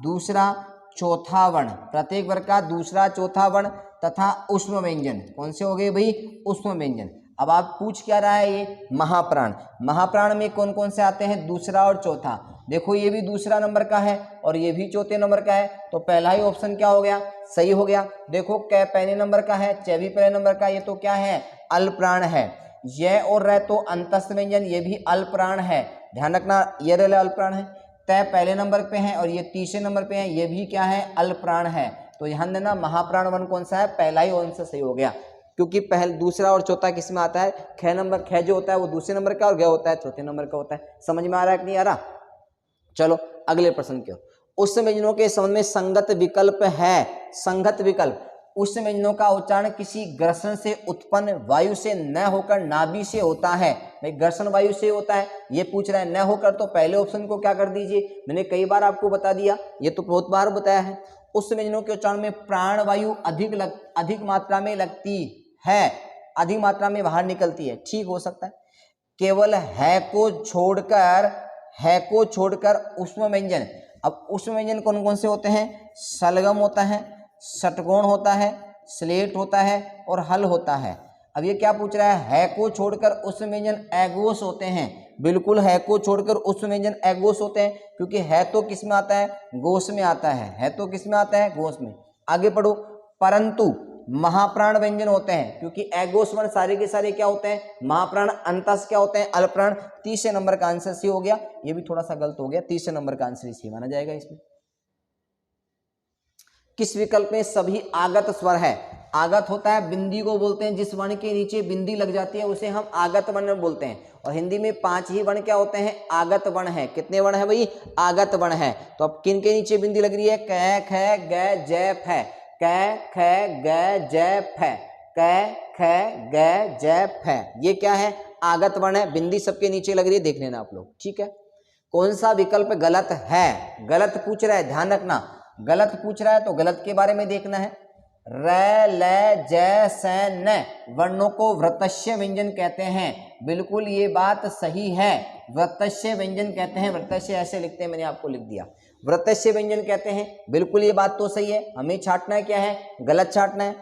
दूसरा चौथा वर्ण, प्रत्येक वर्ग का दूसरा चौथा वर्ण तथा उष्म व्यंजन। कौन से हो गए भाई? उष्म व्यंजन। अब आप पूछ क्या रहा है? ये महाप्राण, महाप्राण में कौन कौन से आते हैं? दूसरा और चौथा। देखो ये भी दूसरा नंबर का है और ये भी चौथे नंबर का है, तो पहला ही ऑप्शन क्या हो गया? सही हो गया। देखो कै पहले नंबर का है, च भी पहले नंबर का, ये तो क्या है? अल्प प्राण है। य और र तो अंतस्थ व्यंजन, ये भी अल्प प्राण है। ध्यान रखना, ये र अल्प प्राण है। तय पहले नंबर पे है और ये तीसरे नंबर पे है, ये भी क्या है? अल्प प्राण है। तो ध्यान देना, महाप्राण वन कौन सा है? पहला ही आंसर सही हो गया, क्योंकि पहले, दूसरा और चौथा किस में आता है? ख नंबर, ख जो होता है वो दूसरे नंबर का और ग होता है चौथे नंबर का होता है। समझ में आ रहा है कि नहीं आ रहा? चलो अगले प्रश्न की ओर। उस व्यंजनों के संबंध में संगत विकल्प है। संगत विकल्प, उस व्यंजनों का उच्चारण किसी घर्षण से उत्पन्न वायु से न होकर नाभि से होता है। भाई घर्षण वायु से होता है, ये पूछ रहा है। न होकर तो पहले ऑप्शन को क्या कर दीजिए, मैंने कई बार आपको बता दिया, ये तो बहुत बार बताया है। उस व्यंजनों के उच्चारण में प्राण वायु अधिक मात्रा में लगती है, अधिक मात्रा में बाहर निकलती है। ठीक हो सकता है। केवल है को छोड़कर उष्म व्यंजन। अब उष्म व्यंजन कौन कौन से होते हैं? सलगम होता है, षटकोण होता है, स्लेट होता है और हल होता है। अब ये क्या पूछ रहा है को छोड़कर उष्म व्यंजन एगोस होते हैं। बिल्कुल है को छोड़कर उष्म व्यंजन एगोस होते हैं, क्योंकि है तो किस में आता है? गोस में आता है तो किस में आता है? गोस में। आगे पढ़ो। परंतु महाप्राण व्यंजन होते हैं, क्योंकि एगोस वर्ण सारे के सारे क्या होते हैं? महाप्राण। अंतस क्या होते हैं? अल्पप्राण। तीसरे नंबर का आंसर सी हो गया। ये भी थोड़ा सा गलत हो गया, तीसरे नंबर का आंसर सी माना जाएगा। इसमें किस विकल्प में सभी आगत स्वर है? आगत होता है बिंदी को बोलते हैं, जिस वर्ण के नीचे बिंदी लग जाती है उसे हम आगत वर्ण बोलते हैं। और हिंदी में 5 ही वर्ण क्या होते हैं? आगत वर्ण है। कितने वर्ण है भाई? आगत वर्ण है। तो अब किन के नीचे बिंदी लग रही है? क, ख, ग, ज, फ। क, ख, ग, ज, फ। क, ख, ग, ज, फ। ये क्या है? आगत वर्ण है। बिंदी सबके नीचे लग रही है, देख लेना आप लोग। ठीक है, कौन सा विकल्प गलत है? गलत पूछ रहा है, ध्यान रखना, गलत पूछ रहा है तो गलत के बारे में देखना है। र, ल, ज, स, न वर्णों को वृत्तस्य व्यंजन कहते हैं। बिल्कुल ये बात सही है, वृत्तस्य व्यंजन कहते हैं। वृत्तस्य ऐसे लिखते हैं, मैंने आपको लिख दिया, वृत्तस्य व्यंजन कहते हैं। बिल्कुल ये बात तो सही है। हमें छांटना है क्या है? गलत छांटना है।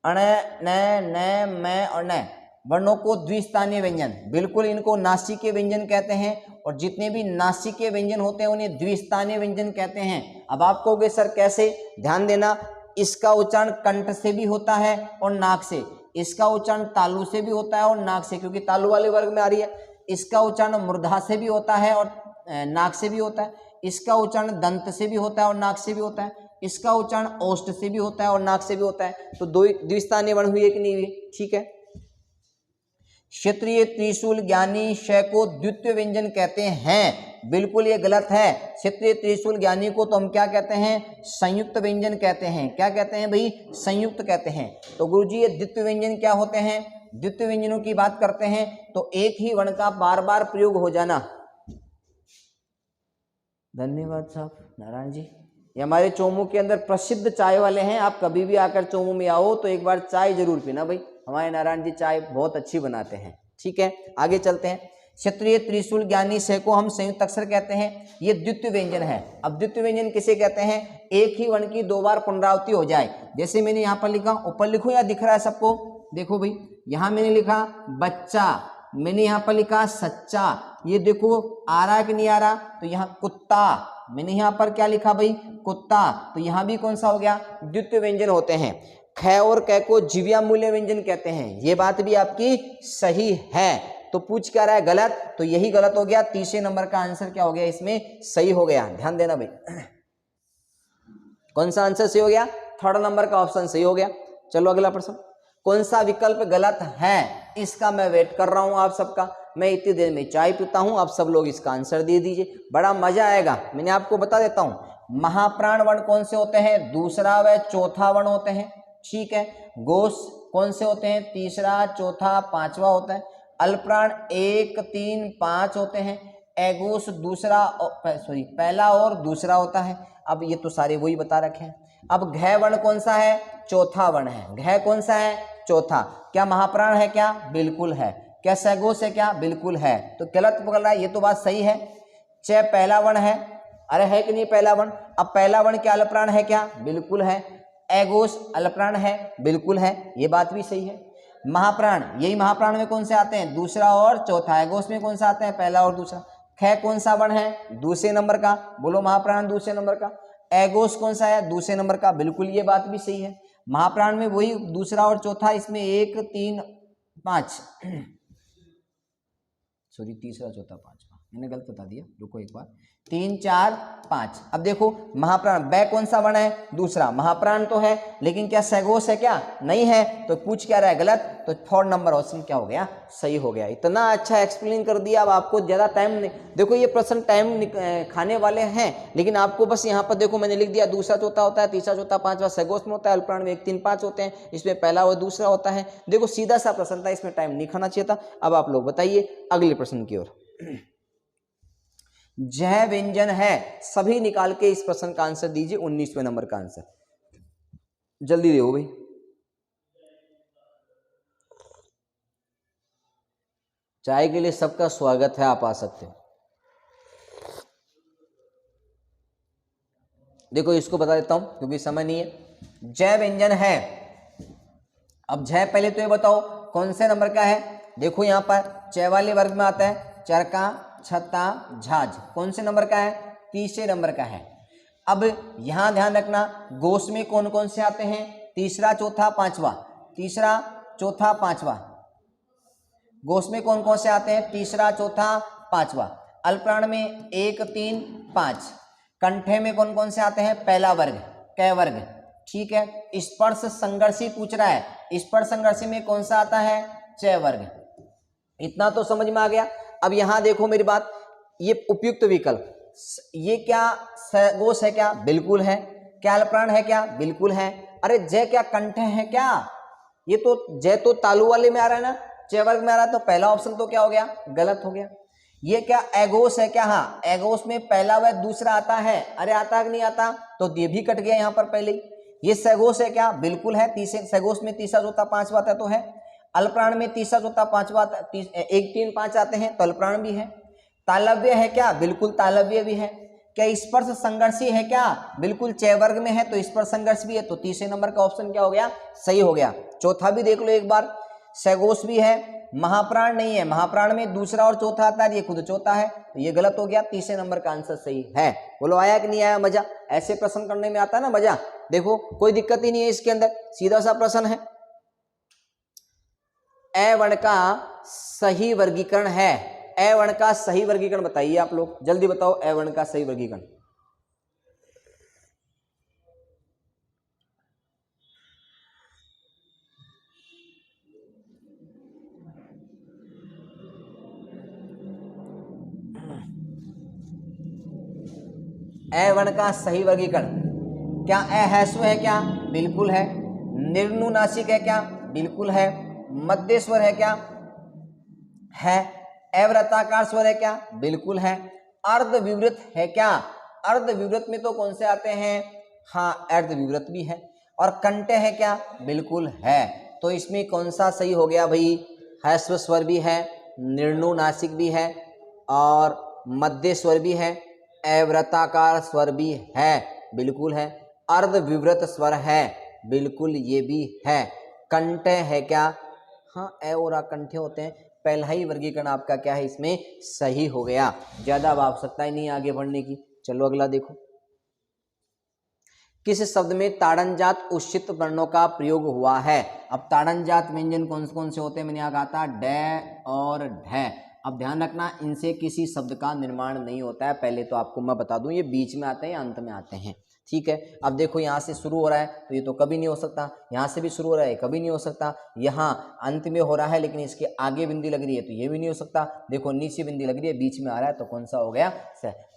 अण, न, म और न वर्णों को द्विस्थानीय व्यंजन, बिल्कुल इनको नासिकीय व्यंजन कहते हैं। और जितने भी नासिकीय व्यंजन होते हैं उन्हें द्विस्थानीय व्यंजन कहते हैं। अब आप कहोगे सर कैसे? ध्यान देना, इसका उच्चारण कंठ से भी होता है और नाक से, इसका उच्चारण तालु से भी होता है और नाक से, क्योंकि तालु वाले वर्ग में आ रही है। इसका उच्चारण मूर्धा से भी होता है और नाक से भी होता है, इसका उच्चारण दंत से भी होता है और नाक से भी होता है, इसका उच्चारण ओष्ठ से भी होता है और नाक से भी होता है। तो दो द्विस्थानीय वर्ण हुई, एक नहीं हुई, ठीक है। क्षत्रिय त्रिशूल ज्ञानी श को द्वितीय व्यंजन कहते हैं, बिल्कुल ये गलत है। क्षत्रिय त्रिशूल ज्ञानी को तो हम क्या कहते हैं, संयुक्त व्यंजन कहते हैं। क्या कहते हैं भाई, संयुक्त कहते हैं। तो गुरुजी ये द्वितीय व्यंजन क्या होते हैं, द्वितीय व्यंजनों की बात करते हैं तो एक ही वर्ण का बार बार प्रयोग हो जाना। धन्यवाद साहब नारायण जी। ये हमारे चोमू के अंदर प्रसिद्ध चाय वाले हैं, आप कभी भी आकर चोमू में आओ तो एक बार चाय जरूर पीना भाई, हमारे नारायण जी चाय बहुत अच्छी बनाते हैं, ठीक है। आगे चलते हैं। क्षत्रिय त्रिशूल ज्ञानी से को हम संयुक्त अक्षर कहते हैं, ये द्वितीय व्यंजन है। अब द्वितीय व्यंजन किसे कहते हैं, एक ही वर्ण की दो बार पुनरावृत्ति हो जाए। जैसे मैंने यहाँ पर लिखा, ऊपर लिखूं या दिख रहा है सबको, देखो भाई यहाँ मैंने लिखा बच्चा, मैंने यहाँ पर लिखा सच्चा, ये देखो आ रहा है कि नहीं आ रहा, तो यहाँ कुत्ता, मैंने यहाँ पर क्या लिखा भाई, कुत्ता, तो यहाँ भी कौन सा हो गया, द्वितीय व्यंजन होते हैं। ख और क को जिव्या मूल्य व्यंजन कहते हैं, ये बात भी आपकी सही है। तो पूछ क्या रहा है, गलत, तो यही गलत हो गया। तीसरे नंबर का आंसर क्या हो गया, इसमें सही हो गया, ध्यान देना भाई। कौन सा आंसर सही हो गया, थर्ड नंबर का ऑप्शन सही हो गया। चलो अगला प्रश्न, कौन सा विकल्प गलत है, इसका मैं वेट कर रहा हूं आप सबका। मैं इतनी देर में चाय पीता हूं, आप सब लोग इसका आंसर दे दीजिए, बड़ा मजा आएगा। मैंने आपको बता देता हूं, महाप्राण वर्ण कौन से होते हैं, दूसरा व चौथा वर्ण होते हैं, ठीक है। घोष कौन से होते हैं, तीसरा चौथा पांचवा होता है। अल्पप्राण 1 3 5 होते हैं। एगोस दूसरा पहला और दूसरा होता है। अब ये तो सारे वही बता रखे हैं। अब घ वर्ण कौन सा है, चौथा वर्ण है। घ कौन सा है, चौथा। क्या महाप्राण है क्या, बिल्कुल है। क्या सैगोस है क्या, बिल्कुल है। तो गलत पकड़ रहा है, ये तो बात सही है। च पहला वर्ण है, अरे है कि नहीं पहला वर्ण। अब पहला वर्ण क्या अल्पप्राण है क्या, बिल्कुल है। एगोस अल्पप्राण है, बिल्कुल है, ये बात भी सही है। महाप्राण, यही महाप्राण में कौन से आते हैं, दूसरा और चौथा। एगोस में कौन सा आता है, पहला और दूसरा। ख कौन सा वर्ण है, दूसरे नंबर का, बोलो महाप्राण दूसरे नंबर का। एगोस कौन सा है, दूसरे नंबर का, बिल्कुल ये बात भी सही है। महाप्राण में वही दूसरा और चौथा, इसमें 1 3 5 सॉरी तीसरा चौथा पांचवा, मैंने गलत बता दिया, रुको एक बार। 3 4 5। अब देखो महाप्राण, बै कौन सा वर्ण है, दूसरा। महाप्राण तो है, लेकिन क्या सैगोस है क्या, नहीं है। तो पूछ क्या रहा है, गलत। तो 4 नंबर ऑप्शन क्या हो गया, सही हो गया। इतना अच्छा एक्सप्लेन कर दिया। अब आपको ज्यादा टाइम नहीं, देखो ये प्रश्न टाइम खाने वाले हैं, लेकिन आपको बस यहाँ पर देखो मैंने लिख दिया, दूसरा चौथा होता है, तीसरा चौथा पांचवा सैगोस में होता है। अल्पप्राण में 1 3 5 होते हैं, इसमें पहला और दूसरा होता है। देखो सीधा सा प्रश्न था, इसमें टाइम नहीं खाना चाहिए था। अब आप लोग बताइए अगले प्रश्न की ओर। जह व्यंजन है, सभी निकाल के इस प्रश्न का आंसर दीजिए। 19वें नंबर का आंसर जल्दी दो भाई। चाय के लिए सबका स्वागत है, आप आ सकते हो। देखो इसको बता देता हूं क्योंकि समय नहीं है। जय व्यंजन है। अब जय पहले तो ये बताओ कौन से नंबर का है। देखो यहां पर जय वाले वर्ग में आता है चरका छत्ता झाज, कौन से नंबर का है, तीसरे नंबर का है। अब यहां ध्यान रखना, गोश में कौन कौन से आते हैं, तीसरा चौथा पांचवा, तीसरा चौथा पांचवा। गोश में कौन कौन से आते हैं, तीसरा चौथा पांचवा। अल्पप्राण में 1 3 5। कंठे में कौन कौन से आते हैं, पहला वर्ग, क वर्ग, ठीक है। स्पर्श संघर्षी पूछ रहा है, स्पर्श संघर्षी में कौन सा आता है, च वर्ग। इतना तो समझ में आ गया। अब यहां देखो मेरी बात, ये उपयुक्त विकल्प, ये क्या सैगोस है क्या, बिल्कुल है। क्या अल्पप्राण है क्या, बिल्कुल है। अरे जय क्या कंठ है क्या, ये तो जय तो तालु वाले में आ रहा है ना, च वर्ग में आ रहा है, तो पहला ऑप्शन तो क्या हो गया, गलत हो गया। ये क्या एगोस है क्या, हाँ एगोस में पहला व दूसरा आता है। अरे आता कि नहीं आता, तो ये भी कट गया यहां पर पहले ही। ये सैगोस है क्या, बिल्कुल है। तीसरे सैगोस में तीसरा चौथा पांचवा आता तो है। अल्पप्राण में तीसरा चौथा पांचवा 1 3 5 आते हैं, तो अल्पप्राण भी है। तालव्य है क्या, बिल्कुल तालव्य भी है। क्या स्पर्श संघर्षी है क्या, बिल्कुल च वर्ग में है, तो स्पर्श संघर्ष भी है। तो तीसरे नंबर का ऑप्शन क्या हो गया, सही हो गया। चौथा भी देख लो एक बार, सैगोस भी है, महाप्राण नहीं है, महाप्राण में दूसरा और चौथा आता है, ये खुद चौथा है, तो ये गलत हो गया। तीसरे नंबर का आंसर सही है। बोलो आया कि नहीं आया मजा, ऐसे प्रश्न करने में आता है ना मजा। देखो कोई दिक्कत ही नहीं है इसके अंदर, सीधा सा प्रश्न है। ए वर्ण का सही वर्गीकरण है, ए वर्ण का सही वर्गीकरण बताइए आप लोग, जल्दी बताओ ए वर्ण का सही वर्गीकरण। ए वर्ण का सही वर्गीकरण, क्या ए हैस्व है क्या? बिल्कुल है। निर्नुनासिक है क्या? बिल्कुल है। मध्य स्वर है क्या? है। अवृत्ताकार स्वर है क्या? बिल्कुल है। अर्धविवृत है क्या? अर्धविवृत में तो कौन से आते हैं? हाँ, अर्धविवृत भी है। और कंठ है क्या? बिल्कुल है। तो इसमें कौन सा सही हो गया भाई? ह्रस्व स्वर भी है, निर्नुनासिक भी है और मध्य स्वर भी है, अवृत्ताकार स्वर भी है, बिल्कुल है। अर्धविवृत स्वर है, बिल्कुल ये भी है। कंठ है क्या? हाँ, ए और आ कंठे होते हैं। पहला ही वर्गीकरण आपका क्या है इसमें सही हो गया। ज्यादा अब आवश्यकता ही नहीं आगे बढ़ने की। चलो अगला देखो। किस शब्द में ताड़नजात उच्छिष्ट वर्णों का प्रयोग हुआ है? अब ताड़नजात व्यंजन कौन से होते हैं? मैंने यहाँ कहा था डे और ढे। अब ध्यान रखना, इनसे किसी शब्द का निर्माण नहीं होता है। पहले तो आपको मैं बता दूं, ये बीच में आते हैं या अंत में आते हैं, ठीक है। अब देखो यहाँ से शुरू हो रहा है तो ये तो कभी नहीं हो सकता, यहाँ से भी शुरू हो रहा है कभी नहीं हो सकता, यहाँ अंत में हो रहा है लेकिन इसके आगे बिंदी लग रही है तो ये भी नहीं हो सकता। देखो नीचे बिंदी लग रही है, बीच में आ रहा है, तो कौन सा हो गया?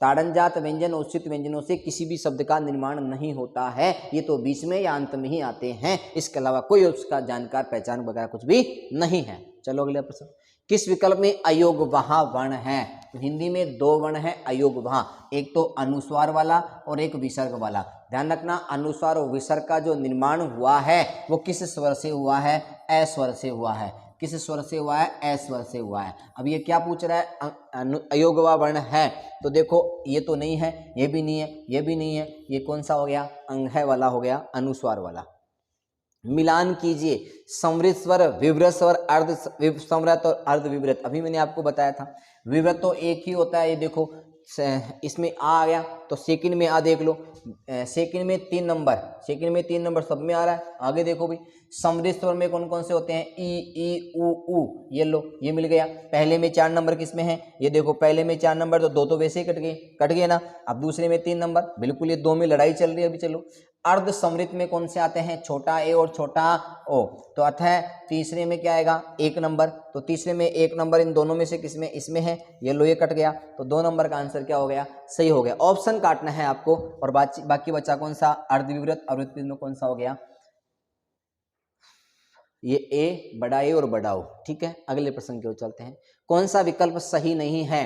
ताड़नजात व्यंजन उच्छिष्ट व्यंजनों से किसी भी शब्द का निर्माण नहीं होता है, ये तो बीच में या अंत में ही आते हैं, इसके अलावा कोई उसका जानकार पहचान वगैरह कुछ भी नहीं है। चलो अगला प्रश्न। किस विकल्प में अयोगवाह वर्ण है? तो हिंदी में दो वर्ण है अयोगवाह, एक तो अनुस्वार वाला और एक विसर्ग वाला। ध्यान रखना, अनुस्वार और विसर्ग का जो निर्माण हुआ है वो किस स्वर से हुआ है? ए स्वर से हुआ है। किस स्वर से हुआ है? ए स्वर से हुआ है। अब ये क्या पूछ रहा है? अयोगवाह वर्ण है, तो देखो ये तो नहीं है, ये भी नहीं है, ये भी नहीं है, ये कौन सा हो गया? अंगह वाला हो गया, अनुस्वार वाला। मिलान कीजिए समृद्ध स्वर, विवृत स्वर, अर्ध समृद्ध और अर्ध विवृत। अभी मैंने आपको बताया था विवृत तो एक ही होता है। ये देखो इसमें आ गया तो सेकंड में आ देख लो, सेकंड में 3 नंबर, सेकंड में 3 नंबर सब में आ रहा है। आगे देखो भी समृद्ध स्वर में कौन कौन से होते हैं? ई उ, ये लो, ये मिल गया। पहले में 4 नंबर किसमें है? ये देखो पहले में 4 नंबर, तो 2 तो वैसे ही कट गए ना। अब दूसरे में 3 नंबर, बिल्कुल ये 2 में लड़ाई चल रही है अभी। चलो अर्ध समृद्ध में कौन से आते हैं? छोटा ए और छोटा ओ। तो अतः तीसरे में क्या आएगा? 1 नंबर, तो तीसरे में 1 नंबर इन दोनों में से किसमें? इसमें है। ये लो, ये कट गया, तो 2 नंबर का आंसर क्या हो गया? सही हो गया। ऑप्शन काटना है आपको। और बाकी बचा कौन सा? अर्धविवृत। अर्धविवृत में कौन सा हो गया? ये ए, बड़ा ए और बड़ा ओ, ठीक है। अगले प्रश्न की ओर चलते हैं। कौन सा विकल्प सही नहीं है?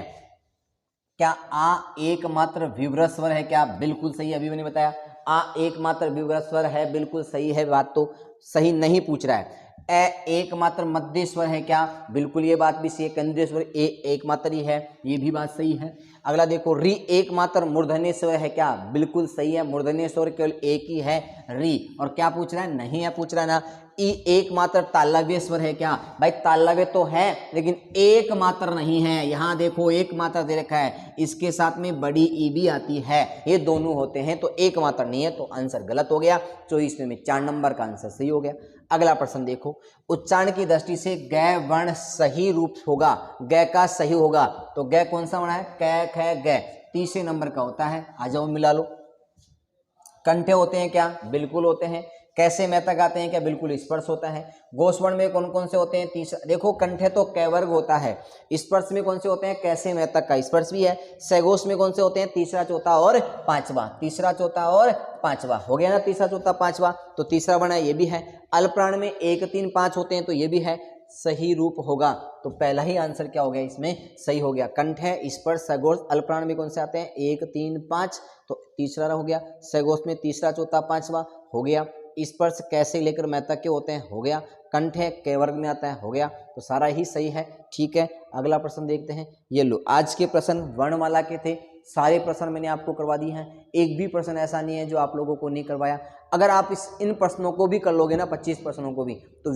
क्या आ एकमात्र विवृत स्वर है क्या? बिल्कुल सही, अभी मैंने बताया आ एकमात्र विवृत स्वर है, बिल्कुल सही है। बात तो सही नहीं पूछ रहा है। ए एकमात्र मध्य स्वर है क्या? बिल्कुल ये बात भी सही है। केंद्रीय स्वर ए एकमात्र ही है, ये भी बात सही है। अगला देखो, री एकमात्र मूर्धन्य स्वर है क्या? बिल्कुल सही है, मूर्धन्य स्वर केवल एक ही है, री। और क्या पूछ रहा है? नहीं है पूछ रहा है ना। ई एकमात्र तालव्य स्वर है क्या? भाई तालव्य तो है लेकिन एकमात्र नहीं है। यहाँ देखो एकमात्र दे रखा है, इसके साथ में बड़ी ई भी आती है, ये दोनों होते हैं, तो एकमात्र नहीं है, तो आंसर गलत हो गया। 24 में 4 नंबर का आंसर सही हो गया। अगला प्रश्न देखो, उच्चारण की दृष्टि से ग वर्ण सही रूप होगा, ग का सही होगा, तो ग कौन सा वर्ण है? क ख ग, तीसरे नंबर का होता है। आ जाओ मिला लो। कंठे होते हैं क्या? बिल्कुल होते हैं। कैसे में तक आते हैं क्या? बिल्कुल स्पर्श होता है। गोस वर्ण में कौन कौन से होते हैं? तीसरा देखो, कंठे तो क वर्ग होता है। स्पर्श में कौन से होते हैं? कैसे में तक का स्पर्श भी है। सगोस में कौन से होते हैं? तीसरा, चौथा और पांचवा। तीसरा, चौथा और पांचवा हो गया ना, तीसरा, चौथा, पांचवा, तो तीसरा वर्ण है, ये भी है। अल्पप्राण में 1, 3, 5 होते हैं, तो ये भी है, सही रूप होगा। तो पहला ही आंसर क्या हो गया इसमें? सही हो गया। कंठ है, स्पर्श, सगोस, अल्पप्राण में कौन से आते हैं? 1, 3, 5, तो तीसरा हो गया। सगोस में तीसरा, चौथा, पांचवा हो गया। स्पर्श कैसे लेकर मैं तक के होते हैं, हो गया। कंठ है, क वर्ग में आता है, हो गया। तो सारा ही सही है, ठीक है। अगला प्रश्न देखते हैं। ये लो, आज के प्रश्न वर्णमाला के थे, सारे प्रश्न मैंने आपको करवा दिए हैं, एक भी प्रश्न ऐसा नहीं है जो आप लोगों को नहीं करवाया। अगर आप इन प्रश्नों को भी कर लोगे ना, 25 प्रश्नों को भी, तो